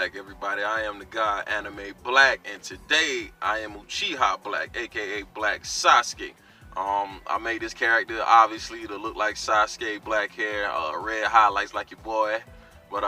Black, everybody. I am the guy Anime Black, and today I am Uchiha Black, aka Black Sasuke. I made this character obviously to look like Sasuke, black hair, red highlights like your boy. But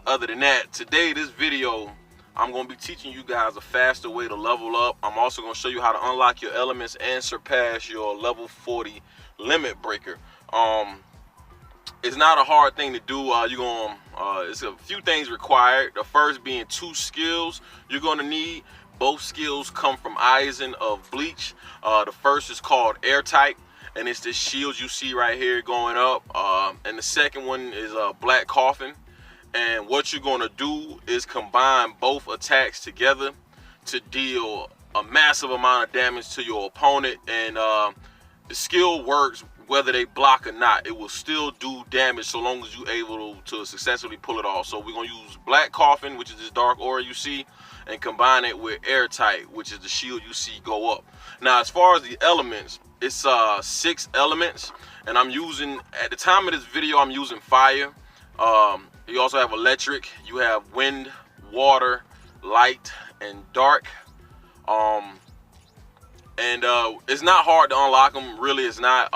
other than that, today this video I'm gonna be teaching you guys a faster way to level up. I'm also gonna show you how to unlock your elements and surpass your level 40 limit breaker. It's not a hard thing to do. It's a few things required. The first being 2 skills you're gonna need. Both skills come from Aizen of Bleach. The first is called Airtight, and it's this shield you see right here going up. And the second one is Black Coffin. And what you're gonna do is combine both attacks together to deal a massive amount of damage to your opponent. And the skill works whether they block or not. It will still do damage so long as you're able to successfully pull it off. So we're gonna use Black Coffin, which is this dark aura you see, and combine it with Airtight, which is the shield you see go up. Now, as far as the elements, it's 6 elements, and I'm using, at the time of this video, I'm using fire. You also have electric, you have wind, water, light, and dark. It's not hard to unlock them, really. It's not.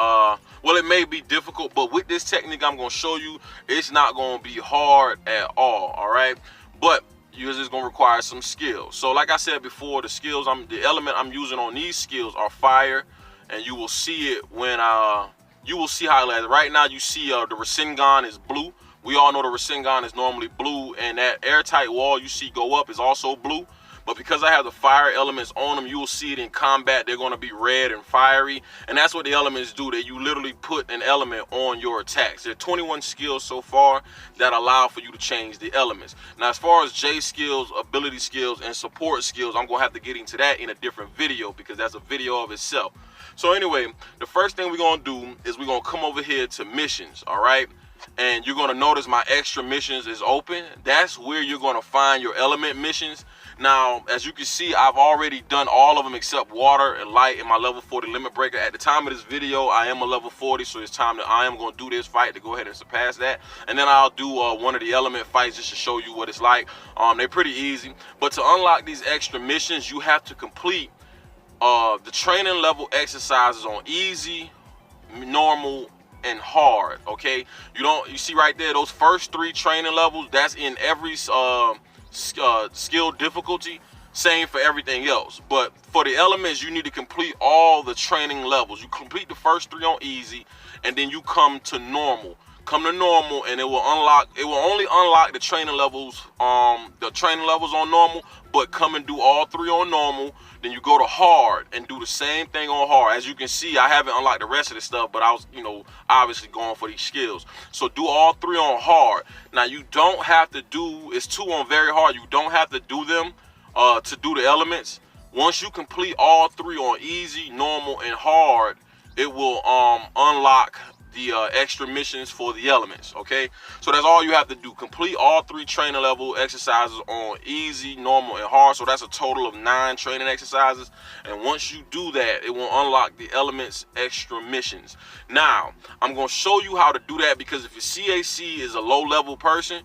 Well, it may be difficult, but with this technique I'm going to show you, it's not going to be hard at all right? But you're just going to require some skills. So like I said before, the element I'm using on these skills are fire, and you will see it when you will see how right now you see the Rasengan is blue. We all know the Rasengan is normally blue, and that airtight wall you see go up is also blue. But because I have the fire elements on them, you will see it in combat. They're going to be red and fiery. And that's what the elements do. You literally put an element on your attacks. There are 21 skills so far that allow for you to change the elements. Now, as far as J skills, ability skills, and support skills, I'm going to have to get into that in a different video because that's a video of itself. So anyway, the first thing we're going to do is we're going to come over here to missions, all right? And you're going to notice my extra missions is open. That's where you're going to find your element missions. Now, as you can see, I've already done all of them except water and light in my level 40 limit breaker. At the time of this video, I am a level 40, so it's time that I am going to do this fight to go ahead and surpass that. And then I'll do one of the element fights just to show you what it's like. They're pretty easy. But to unlock these extra missions, you have to complete the training level exercises on easy, normal, and hard. Okay, you see right there, those first 3 training levels, that's in every skill difficulty, same for everything else. But for the elements, you need to complete all the training levels. You complete the first 3 on easy, and then you come to normal, and it will only unlock the training levels on normal. But come and do all 3 on normal, then you go to hard and do the same thing on hard. As you can see, I haven't unlocked the rest of this stuff, but I was, obviously going for these skills. So do all 3 on hard. Now, you don't have to do, it's 2 on very hard. You don't have to do them to do the elements. Once you complete all 3 on easy, normal, and hard, it will unlock the extra missions for the elements. Okay, so that's all you have to do. Complete all 3 training level exercises on easy, normal, and hard. So that's a total of 9 training exercises, and once you do that, it will unlock the elements extra missions. Now, I'm going to show you how to do that, because if your CAC is a low level person,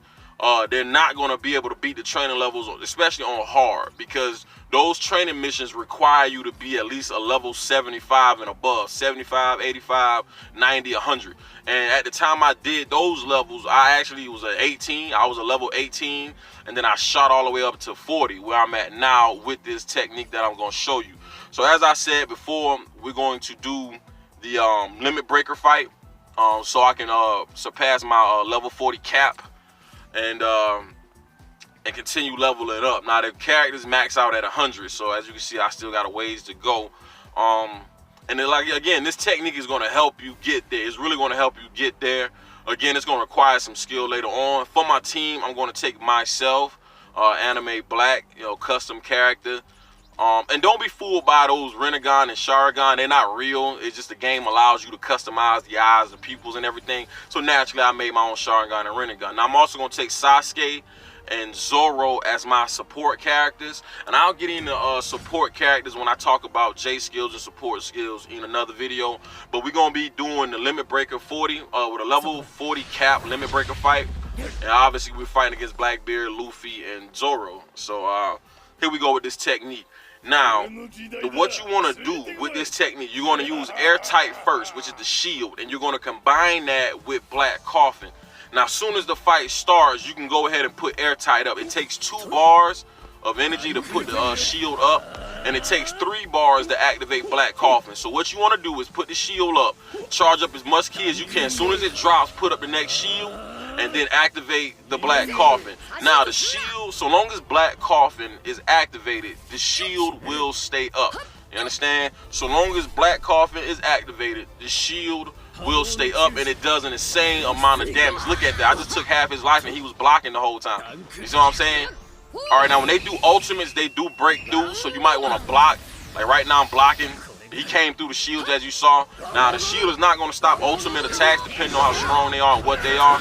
they're not going to be able to beat the training levels, especially on hard, because those training missions require you to be at least a level 75 and above. 75, 85, 90, 100. And at the time I did those levels, I actually was at 18. I was a level 18, and then I shot all the way up to 40, where I'm at now with this technique that I'm going to show you. So as I said before, we're going to do the limit breaker fight, so I can surpass my level 40 cap and continue leveling it up. Now, the characters max out at 100, so as you can see, I still got a ways to go. And then, like, again, this technique is going to help you get there. It's really going to help you get there. Again, it's going to require some skill later on. For my team, I'm going to take myself, Anime Black, custom character. And don't be fooled by those Renegon and Sharingan. They're not real. It's just the game allows you to customize the eyes, the pupils, and everything. So naturally, I made my own Sharingan and Renegon. Now, I'm also going to take Sasuke and Zoro as my support characters, and I'll get into support characters when I talk about J skills and support skills in another video. But we're gonna be doing the limit breaker 40 with a level 40 cap limit breaker fight. And obviously we're fighting against Blackbeard, Luffy, and Zoro. So here we go with this technique. Now, what you want to do with this technique, you're going to use airtight first, which is the shield, and you're going to combine that with Black Coffin. Now, as soon as the fight starts, you can go ahead and put airtight up. It takes 2 bars of energy to put the shield up, and it takes 3 bars to activate Black Coffin. So what you want to do is put the shield up, charge up as much ki as you can. As soon as it drops, put up the next shield, and then activate the Black Coffin. Now the shield, so long as Black Coffin is activated, the shield will stay up. You understand? So long as Black Coffin is activated, the shield will stay up, and it does an insane amount of damage. Look at that. I just took half his life and he was blocking the whole time. You see what I'm saying? Alright, now when they do ultimates, they do break through, so you might want to block. Like right now I'm blocking. He came through the shields as you saw. Now the shield is not going to stop ultimate attacks depending on how strong they are and what they are.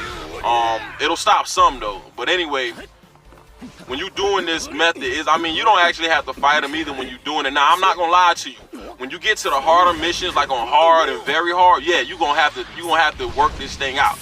It'll stop some though. But anyway, when you're doing this method, I mean, you don't actually have to fight them either when you're doing it. Now I'm not gonna lie to you. When you get to the harder missions, like on hard and very hard, yeah, you're gonna have to work this thing out.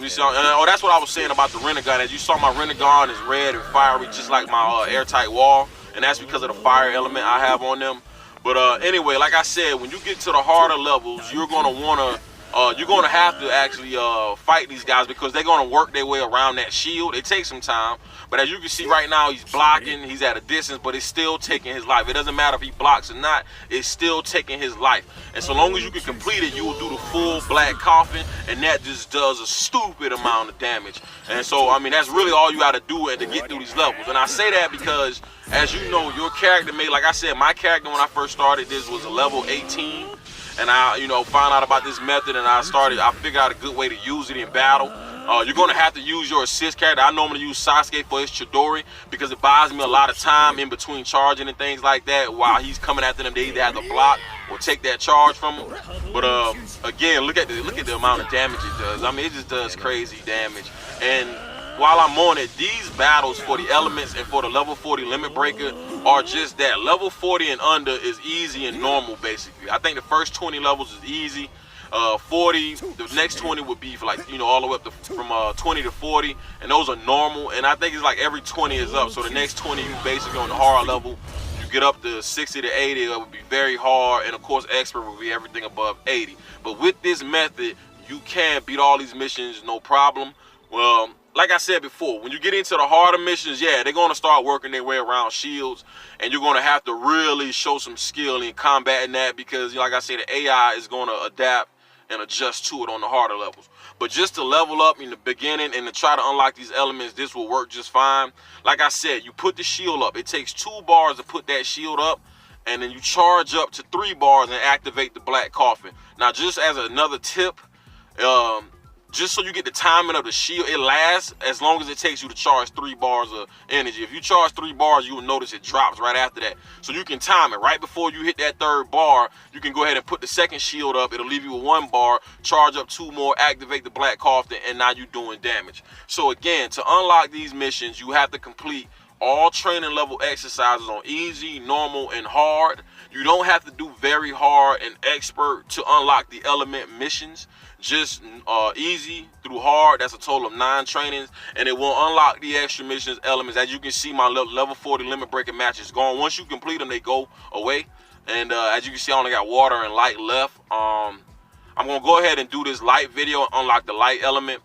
You see, that's what I was saying about the Renegon. As you saw, my Renegon is red and fiery, just like my airtight wall, and that's because of the fire element I have on them. But anyway, like I said, when you get to the harder levels, you're gonna have to actually fight these guys because they're gonna work their way around that shield. It takes some time, but as you can see right now, he's blocking. He's at a distance, but it's still taking his life. It doesn't matter if he blocks or not. It's still taking his life. And so long as you can complete it, you will do the full Black Coffin, and that just does a stupid amount of damage. And so, I mean, that's really all you got to do to get through these levels. And I say that because, as you know, your character like I said, my character when I first started this was a level 18. And I, found out about this method, and I figured out a good way to use it in battle. You're gonna have to use your assist character. I normally use Sasuke for his Chidori because it buys me a lot of time in between charging and things like that. While he's coming after them, they either have to block or take that charge from him. But again, look at the amount of damage it does. I mean, it just does crazy damage. And while I'm on it, these battles for the elements and for the level 40 limit breaker are just that. Level 40 and under is easy and normal, basically. I think the first 20 levels is easy. 40, the next 20 would be for all the way up to from 20 to 40, and those are normal. And I think it's like every 20 is up. So the next 20, you basically on the hard level. You get up to 60 to 80, it would be very hard, and of course expert will be everything above 80. But with this method, you can beat all these missions no problem. Well, like I said before, when you get into the harder missions, yeah, they're going to start working their way around shields, and you're going to have to really show some skill in combating that because, like I said, the AI is going to adapt and adjust to it on the harder levels. But just to level up in the beginning and to try to unlock these elements, this will work just fine. Like I said, you put the shield up. It takes 2 bars to put that shield up, and then you charge up to 3 bars and activate the Black Coffin. Now, just as another tip, just so you get the timing of the shield, it lasts as long as it takes you to charge 3 bars of energy. If you charge 3 bars, you will notice it drops right after that. So you can time it. Right before you hit that 3rd bar, you can go ahead and put the 2nd shield up. It'll leave you with 1 bar, charge up 2 more, activate the Black Coffin, and now you're doing damage. So again, to unlock these missions, you have to complete all training level exercises on easy, normal, and hard. You don't have to do very hard and expert to unlock the element missions. Just easy through hard. That's a total of 9 trainings, and it will unlock the extra missions elements. As you can see, my level 40 limit breaking match is gone. Once you complete them, they go away. And as you can see, I only got water and light left. I'm gonna go ahead and do this light video and unlock the light element.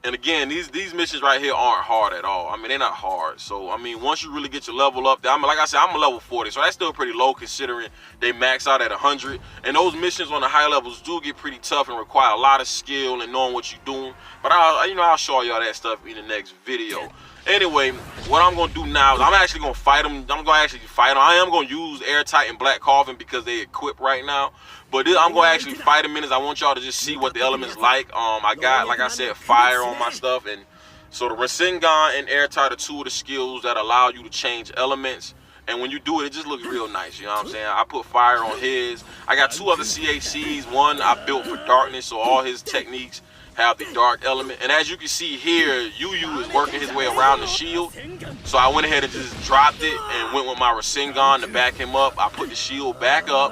And again, these missions right here aren't hard at all. I mean, they're not hard. So, I mean, once you really get your level up, like I said, I'm a level 40. So that's still pretty low considering they max out at 100. And those missions on the high levels do get pretty tough and require a lot of skill and knowing what you're doing. But I'll show y'all that stuff in the next video. Anyway, what I'm going to do now is I'm actually going to fight them. I am going to use Airtight and Black Coffin because they equip right now. But I'm going to actually fight them in. I want y'all to just see what the element's like. I got, like I said, fire on my stuff. And so the Rasengan and Airtight are 2 of the skills that allow you to change elements. And when you do it, it just looks real nice, you know what I'm saying? I put fire on his. I got 2 other CACs. One I built for darkness, so all his techniques have the dark element. And as you can see here, Yu is working his way around the shield. So I went ahead and just dropped it and went with my Rasengan to back him up. I put the shield back up.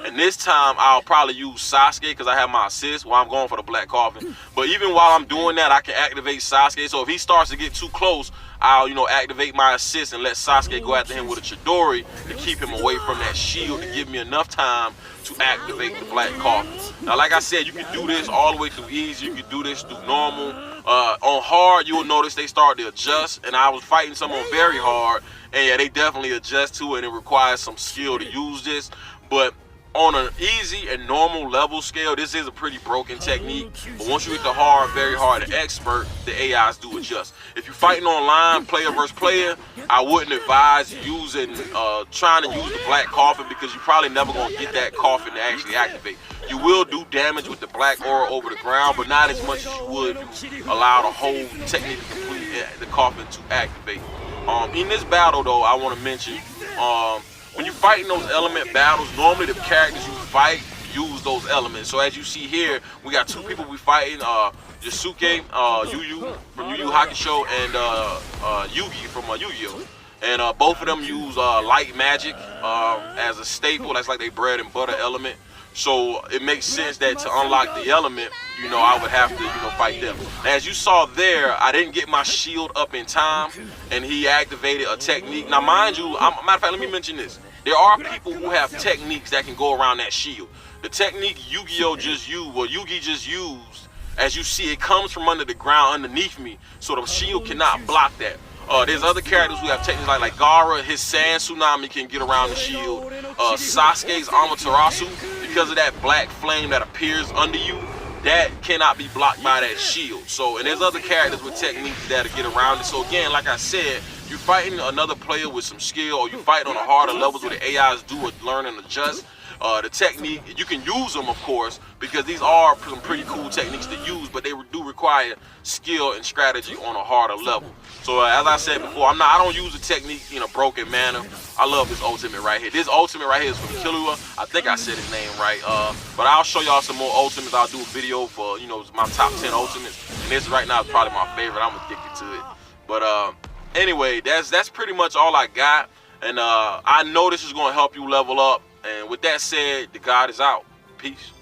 And this time I'll probably use Sasuke because I have my assist while I'm going for the Black Coffin. But even while I'm doing that, I can activate Sasuke. So if he starts to get too close, I'll, you know, activate my assist and let Sasuke go after him with a Chidori to keep him away from that shield, to give me enough time to activate the Black Coffin. Now, like I said, you can do this all the way through easy. You can do this through normal. On hard, you will notice they start to adjust. And I was fighting some on very hard, and yeah, they definitely adjust to it, and it requires some skill to use this. But on an easy and normal level scale, this is a pretty broken technique. But once you hit the hard, very hard, and expert, the AIs do adjust. If you're fighting online, player versus player, I wouldn't advise using, trying to use the Black Coffin, because you're probably never gonna get that coffin to actually activate. You will do damage with the black aura over the ground, but not as much as you would if you allow the whole technique to complete the coffin to activate. In this battle, though, I want to mention, when you're fighting those element battles, normally the characters you fight use those elements. So as you see here, we got two people we fighting, Yasuke, Yu from Yu Yu Hakusho, and Yugi from Yu-Gi-Oh! And both of them use light magic as a staple. That's like their bread and butter element. So it makes sense that to unlock the element, you know, I would have to, you know, fight them. As you saw there, I didn't get my shield up in time, and he activated a technique. Now, mind you, matter of fact, let me mention this. There are people who have techniques that can go around that shield. The technique Yu-Gi-Oh! Just used, well, Yugi just used, as you see, it comes from under the ground underneath me, so the shield cannot block that. There's other characters who have techniques like Gaara, his Sand Tsunami can get around the shield. Sasuke's Amaterasu, because of that black flame that appears under you, that cannot be blocked by that shield. So, and there's other characters with techniques that'll get around it. So again, like I said, you're fighting another player with some skill, or you fight on the harder levels where the AIs do learn and adjust. The technique, you can use them, of course, because these are some pretty cool techniques to use, but they do require skill and strategy on a harder level. So as I said before, I don't use the technique in a broken manner. I love this ultimate right here. This ultimate right here is from Killua. I think I said his name right. But I'll show y'all some more ultimates. I'll do a video for, you know, my top 10 ultimates. And this right now is probably my favorite. I'm addicted to it. But anyway, that's pretty much all I got. And I know this is going to help you level up. And with that said, the God is out. Peace.